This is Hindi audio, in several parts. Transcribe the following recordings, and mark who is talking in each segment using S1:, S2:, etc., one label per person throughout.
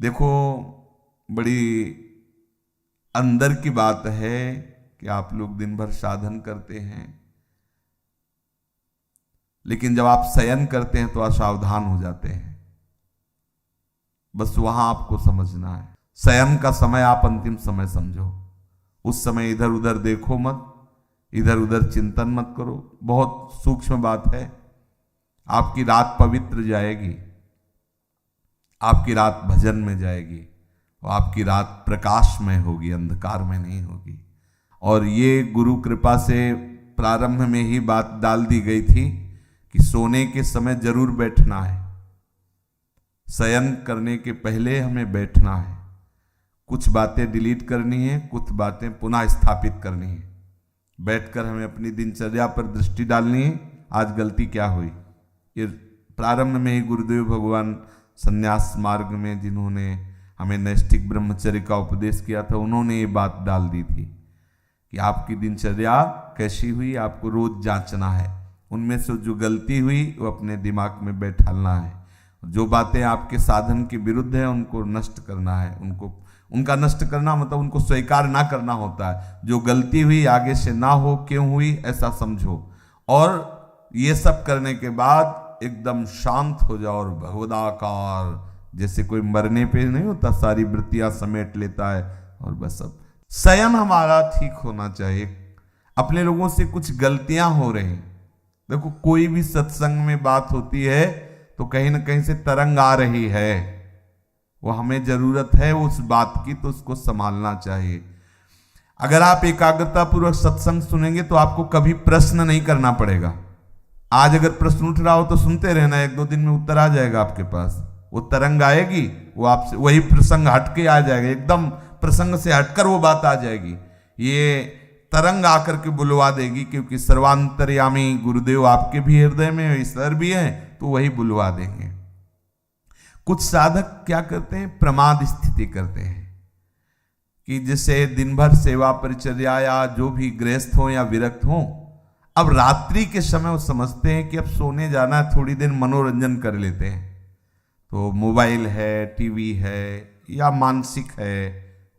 S1: देखो, बड़ी अंदर की बात है कि आप लोग दिन भर साधन करते हैं, लेकिन जब आप शयन करते हैं तो असावधान हो जाते हैं। बस वहां आपको समझना है, शयन का समय आप अंतिम समय समझो। उस समय इधर उधर देखो मत, इधर उधर चिंतन मत करो। बहुत सूक्ष्म बात है। आपकी रात पवित्र जाएगी, आपकी रात भजन में जाएगी, और आपकी रात प्रकाश में होगी, अंधकार में नहीं होगी। और ये गुरु कृपा से प्रारंभ में ही बात डाल दी गई थी कि सोने के समय जरूर बैठना है, शयन करने के पहले हमें बैठना है। कुछ बातें डिलीट करनी है, कुछ बातें पुनः स्थापित करनी है। बैठकर हमें अपनी दिनचर्या पर दृष्टि डालनी है। आज गलती क्या हुई, ये प्रारंभ में ही गुरुदेव भगवान संन्यास मार्ग में जिन्होंने हमें नैष्ठिक ब्रह्मचर्य का उपदेश किया था, उन्होंने ये बात डाल दी थी कि आपकी दिनचर्या कैसी हुई, आपको रोज जांचना है। उनमें से जो गलती हुई वो अपने दिमाग में बैठालना है। जो बातें आपके साधन के विरुद्ध है उनको नष्ट करना है। उनका नष्ट करना मतलब उनको स्वीकार ना करना होता है। जो गलती हुई आगे से ना हो, क्यों हुई ऐसा समझो। और ये सब करने के बाद एकदम शांत हो जाओ और भगवदाकार, जैसे कोई मरने पे नहीं होता, सारी वृत्तियां समेट लेता है और बस। अब शयन हमारा ठीक होना चाहिए। अपने लोगों से कुछ गलतियां हो रही, देखो कोई भी सत्संग में बात होती है तो कहीं ना कहीं से तरंग आ रही है, वो हमें जरूरत है उस बात की, तो उसको संभालना चाहिए। अगर आप एकाग्रता पूर्वक सत्संग सुनेंगे तो आपको कभी प्रश्न नहीं करना पड़ेगा। आज अगर प्रश्न उठ रहा हो तो सुनते रहना, 1-2 दिन में उत्तर आ जाएगा आपके पास। वो तरंग आएगी, वो आपसे वही प्रसंग हटके आ जाएगा, एकदम प्रसंग से हटकर वो बात आ जाएगी। ये तरंग आकर के बुलवा देगी, क्योंकि सर्वांतर्यामी गुरुदेव आपके भी हृदय में ईश्वर भी है, तो वही बुलवा देंगे। कुछ साधक क्या करते हैं, प्रमाद स्थिति करते हैं कि जैसे दिन भर सेवा परिचर्या या जो भी गृहस्थ हो या विरक्त हो, अब रात्रि के समय वो समझते हैं कि अब सोने जाना है, थोड़ी देर मनोरंजन कर लेते हैं। तो मोबाइल है, टीवी है या मानसिक है,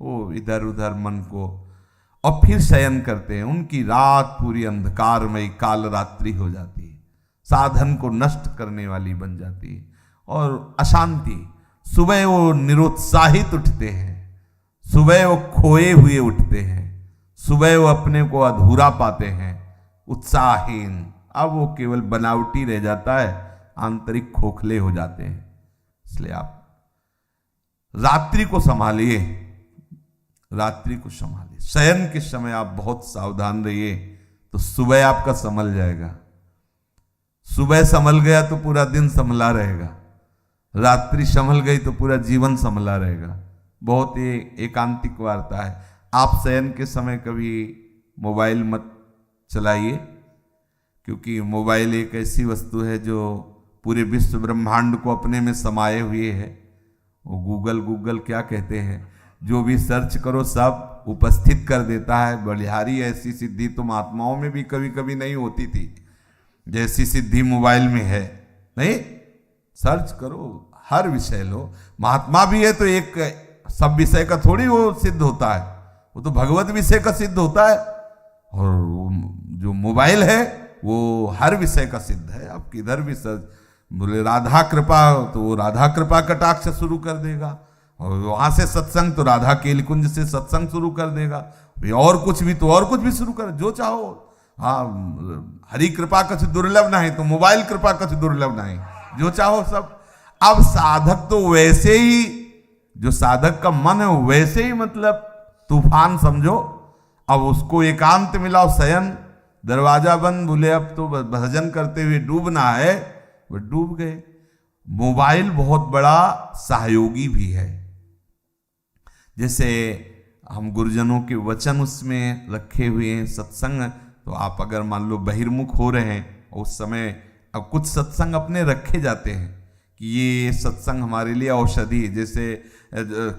S1: वो इधर उधर मन को, और फिर शयन करते हैं। उनकी रात पूरी अंधकारमय काल रात्रि हो जाती है, साधन को नष्ट करने वाली बन जाती है और अशांति। सुबह वो निरुत्साहित उठते हैं, सुबह वो खोए हुए उठते हैं, सुबह वो अपने को अधूरा पाते हैं, उत्साहहीन। अब वो केवल बनावटी रह जाता है, आंतरिक खोखले हो जाते हैं। इसलिए आप रात्रि को संभालिए, रात्रि को संभालिए। शयन के समय आप बहुत सावधान रहिए, तो सुबह आपका संभल जाएगा। सुबह संभल गया तो पूरा दिन संभला रहेगा, रात्रि संभल गई तो पूरा जीवन संभला रहेगा। बहुत ही एकांतिक वार्ता है। आप शयन के समय कभी मोबाइल मत चलाइए, क्योंकि मोबाइल एक ऐसी वस्तु है जो पूरे विश्व ब्रह्मांड को अपने में समाये हुए है। वो गूगल क्या कहते हैं, जो भी सर्च करो सब उपस्थित कर देता है। बलिहारी ऐसी सिद्धि तो महात्माओं में भी कभी कभी नहीं होती थी, जैसी सिद्धि मोबाइल में है। नहीं, सर्च करो, हर विषय लो। महात्मा भी है तो एक सब विषय का थोड़ी वो सिद्ध होता है, वो तो भगवत विषय का सिद्ध होता है। और जो मोबाइल है वो हर विषय का सिद्ध है। आप किधर भी सर्च, बोले राधा कृपा तो वो राधा कृपा कटाक्ष शुरू कर देगा, और वहां से सत्संग तो राधा केली कुंज से सत्संग शुरू कर देगा। और कुछ भी तो और कुछ भी शुरू कर, जो चाहो। हाँ, हरि कृपा कछ दुर्लभ नहीं तो मोबाइल कृपा कछ दुर्लभ नहीं, जो चाहो सब। अब साधक तो वैसे ही, जो साधक का मन है वैसे ही मतलब तूफान समझो। अब उसको एकांत मिला, शयन, दरवाजा बंद, बोले अब तो भजन करते हुए डूबना है, वो डूब गए। मोबाइल बहुत बड़ा सहयोगी भी है। जैसे हम गुरुजनों के वचन उसमें रखे हुए हैं, सत्संग, तो आप अगर मान लो बहिर्मुख हो रहे हैं उस समय, अब कुछ सत्संग अपने रखे जाते हैं कि ये सत्संग हमारे लिए औषधि, जैसे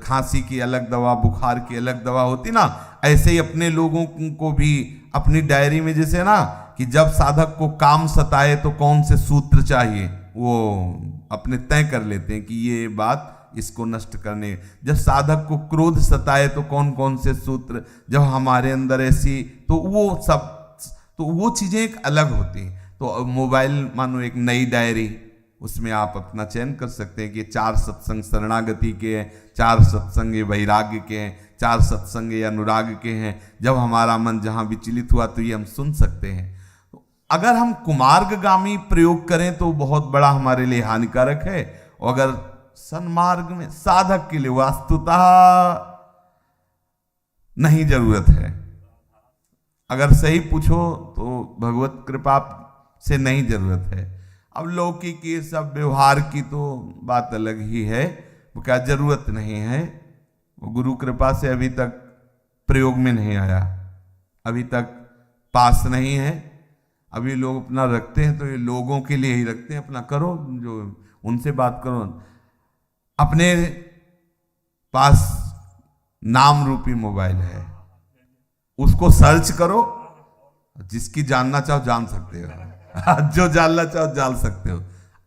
S1: खांसी की अलग दवा, बुखार की अलग दवा होती ना, ऐसे ही अपने लोगों को भी अपनी डायरी में, जैसे ना कि जब साधक को काम सताए तो कौन से सूत्र चाहिए, वो अपने तय कर लेते हैं कि ये बात इसको नष्ट करने। जब साधक को क्रोध सताए तो कौन कौन से सूत्र, जब हमारे अंदर ऐसी, तो वो सब, तो वो चीजें एक अलग होती हैं। तो मोबाइल मानो एक नई डायरी, उसमें आप अपना चयन कर सकते हैं कि 4 सत्संग शरणागति के हैं, 4 सत्संग ये वैराग्य के हैं, 4 सत्संग ये अनुराग के हैं। जब हमारा मन जहां विचलित हुआ तो ये हम सुन सकते हैं। तो अगर हम कुमार्गगामी प्रयोग करें तो बहुत बड़ा हमारे लिए हानिकारक है, और अगर सन्मार्ग में साधक के लिए वास्तुतः नहीं जरूरत है। अगर सही पूछो तो भगवत कृपा से नहीं जरूरत है। अब लौकिक की सब व्यवहार की तो बात अलग ही है, वो क्या जरूरत नहीं है, वो गुरु कृपा से अभी तक प्रयोग में नहीं आया, अभी तक पास नहीं है। अभी लोग अपना रखते हैं तो ये लोगों के लिए ही रखते हैं, अपना करो, जो उनसे बात करो। अपने पास नाम रूपी मोबाइल है, उसको सर्च करो, जिसकी जानना चाहो जान सकते हो, जो जानना चाहो जान सकते हो।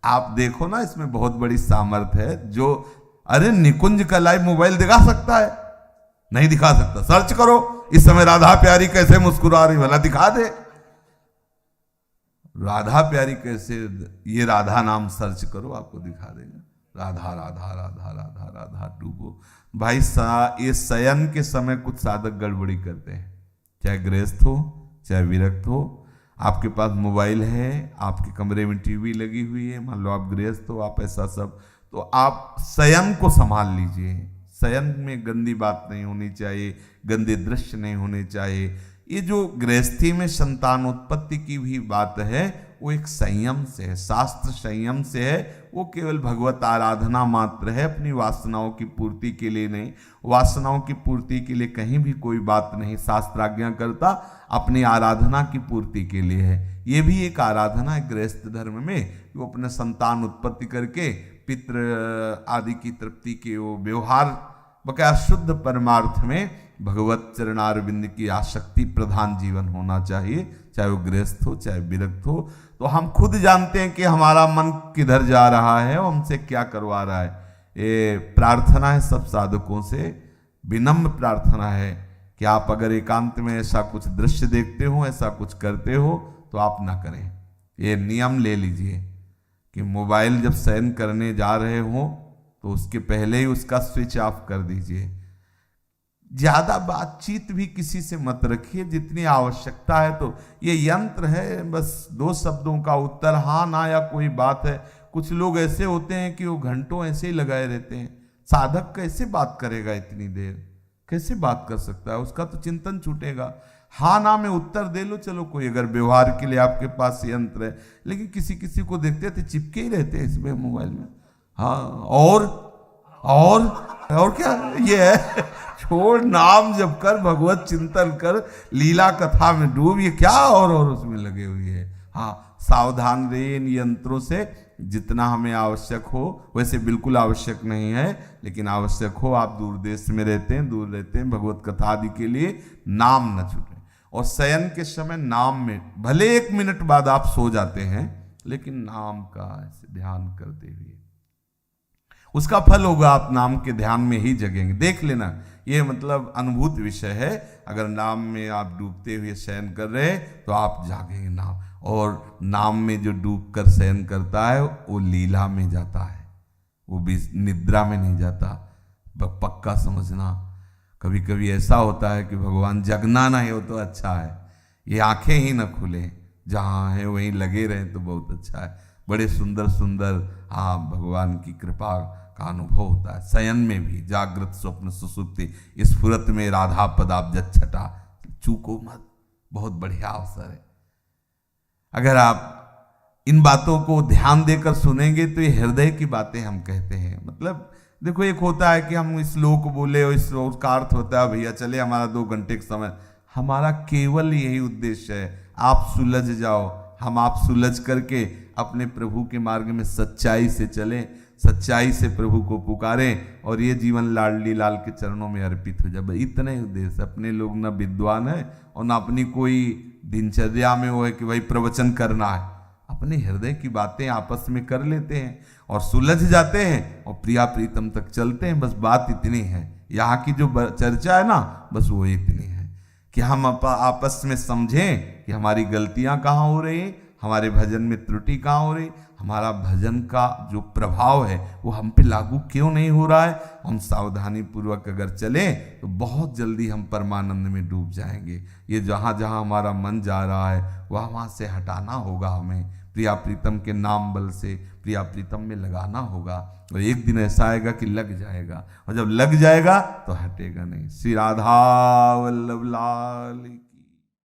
S1: आप देखो ना, इसमें बहुत बड़ी सामर्थ्य है। जो अरे निकुंज का लाइव मोबाइल दिखा सकता है? नहीं दिखा सकता। सर्च करो इस समय राधा प्यारी कैसे मुस्कुरा रही, भला दिखा दे। राधा प्यारी कैसे, ये राधा नाम सर्च करो, आपको दिखा देगा। राधा राधा राधा राधा राधा डूबो भाई। ये शयन के समय कुछ साधक गड़बड़ी करते हैं, चाहे गृहस्थ हो चाहे विरक्त हो। आपके पास मोबाइल है, आपके कमरे में टीवी लगी हुई है, मान लो आप गृहस्थ हो, आप ऐसा सब, तो आप शयन को संभाल लीजिए। शयन में गंदी बात नहीं होनी चाहिए, गंदे दृश्य नहीं होने चाहिए। ये जो गृहस्थी में संतानोत्पत्ति की भी बात है, वो एक संयम से है, शास्त्र संयम से है। वो केवल भगवत आराधना मात्र है, अपनी वासनाओं की पूर्ति के लिए नहीं। वासनाओं की पूर्ति के लिए कहीं भी कोई बात नहीं शास्त्र आज्ञा करता, अपनी आराधना की पूर्ति के लिए है। ये भी एक आराधना है गृहस्थ धर्म में, वो अपने संतान उत्पत्ति करके पितृ आदि की तृप्ति के वो व्यवहार बकाया शुद्ध परमार्थ में भगवत चरणारविंद की आसक्ति प्रधान जीवन होना चाहिए, चाहे वो गृहस्थ हो चाहे विरक्त हो। तो हम खुद जानते हैं कि हमारा मन किधर जा रहा है और हमसे क्या करवा रहा है। ये प्रार्थना है सब साधकों से, विनम्र प्रार्थना है कि आप अगर एकांत में ऐसा कुछ दृश्य देखते हो, ऐसा कुछ करते हो, तो आप ना करें। ये नियम ले लीजिए कि मोबाइल जब शयन करने जा रहे हो तो उसके पहले ही उसका स्विच ऑफ कर दीजिए। ज्यादा बातचीत भी किसी से मत रखिए, जितनी आवश्यकता है। तो ये यंत्र है, बस 2 शब्दों का उत्तर हाँ ना या कोई बात है। कुछ लोग ऐसे होते हैं कि वो घंटों ऐसे ही लगाए रहते हैं। साधक कैसे बात करेगा इतनी देर, कैसे बात कर सकता है? उसका तो चिंतन छूटेगा। हाँ ना में उत्तर दे लो, चलो कोई अगर व्यवहार के लिए आपके पास यंत्र है। लेकिन किसी किसी को देखते थे चिपके ही रहते हैं इसमें मोबाइल में। हाँ, और क्या ये है? छोड़, नाम जप कर, भगवत चिंतन कर, लीला कथा में डूब, ये क्या और उसमें लगे हुए है। हाँ, सावधान रहिए इन यंत्रों से। जितना हमें आवश्यक हो, वैसे बिल्कुल आवश्यक नहीं है, लेकिन आवश्यक हो। आप दूर देश में रहते हैं, दूर रहते हैं, भगवत कथा आदि के लिए नाम न छूटे। और शयन के समय नाम में भले 1 मिनट बाद आप सो जाते हैं, लेकिन नाम का ऐसे ध्यान करते हुए उसका फल होगा, आप नाम के ध्यान में ही जगेंगे। देख लेना, ये मतलब अनुभूत विषय है। अगर नाम में आप डूबते हुए शयन कर रहे हैं तो आप जागेंगे नाम। और नाम में जो डूब कर शयन करता है वो लीला में जाता है, वो भी निद्रा में नहीं जाता। पक्का समझना। कभी कभी ऐसा होता है कि भगवान जगना नहीं हो तो अच्छा है, ये आंखें ही न खुले, जहाँ है वहीं लगे रहें तो बहुत अच्छा है। बड़े सुंदर सुंदर भगवान की कृपा का अनुभव होता है शयन में भी। जागृत स्वप्न सुसुप्ति स्फुरत में राधा पदाब्ज छटा, चूको मत, बहुत बढ़िया अवसर है। अगर आप इन बातों को ध्यान देकर सुनेंगे तो ये हृदय की बातें हम कहते हैं। मतलब देखो, एक होता है कि हम इस श्लोक बोले और इस श्लोक का अर्थ होता है भैया चले हमारा 2 घंटे का समय। हमारा केवल यही उद्देश्य है, आप सुलझ जाओ, हम आप सुलझ करके अपने प्रभु के मार्ग में सच्चाई से चलें, सच्चाई से प्रभु को पुकारें और ये जीवन लाडली लाल के चरणों में अर्पित हो जाए। इतने ही उद्देश्य। अपने लोग ना विद्वान है और ना अपनी कोई दिनचर्या में वो है कि भाई प्रवचन करना है। अपने हृदय की बातें आपस में कर लेते हैं और सुलझ जाते हैं और प्रिया प्रीतम तक चलते हैं। बस बात इतनी है, यहाँ की जो चर्चा है ना, बस वो इतनी है कि हम आपस में समझें कि हमारी गलतियां कहाँ हो रही, हमारे भजन में त्रुटि कहाँ हो रही, हमारा भजन का जो प्रभाव है वो हम पे लागू क्यों नहीं हो रहा है। हम सावधानी पूर्वक अगर चलें तो बहुत जल्दी हम परमानंद में डूब जाएंगे। ये जहाँ जहाँ हमारा मन जा रहा है वहाँ से हटाना होगा, हमें प्रिया प्रीतम के नाम बल से प्रिया प्रीतम में लगाना होगा। और एक दिन ऐसा आएगा कि लग जाएगा, और जब लग जाएगा तो हटेगा नहीं। श्री राधा वल्लभ लाल की।